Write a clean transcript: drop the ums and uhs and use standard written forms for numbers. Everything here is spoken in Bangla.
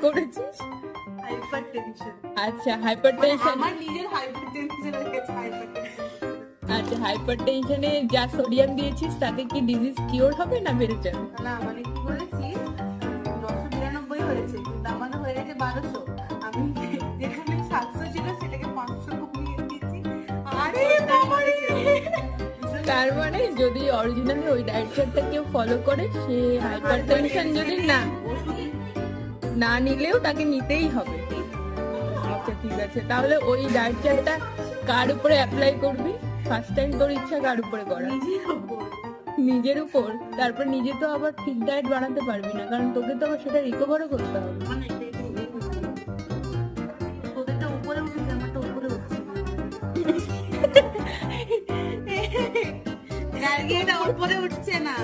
করেছিস? Hyper tension. আচ্ছা হাইপার টেনশন। আমার নিজের হাইপার টেনশন হয়ে গেছে, হাইপার টেনশন। আচ্ছা হাইপার টেনশনে যা সোডিয়াম দিয়েছিস তাতে কি ডিজিজ কিওর হবে না বেড়ে যাবে? না মানে কি করেছি, 992 হয়েছে, কিন্তু আমার হয়ে গেছে 1200। আমি যেখানে 700 ছিল সেটাকে 500 কমিয়ে দিয়েছি। আরে বাবারে! তার মানে যদি অরিজিনালি ওই ডায়েট চার্টটা কেউ ফলো করে, সে হাইপার টেনশন যদি না নিলেও তাকে নিতেই হবে। আচ্ছা ঠিক আছে, তাহলে ওই ডায়েট চার্টটা কার উপরে অ্যাপ্লাই করবি? ফার্স্ট টাইম তোর ইচ্ছা কার উপরে করা? নিজের উপর। নিজের উপর। তারপর নিজে তো আবার ঠিক ডায়েট বানাতে পারবি না, কারণ তোকে তো আবার সেটা রিকভারও করতে হবে। মানে তোদেরটা উপরে উঠেছে, আমারটা উপরে উঠছে না। গার্গিটা উপরে উঠছে না।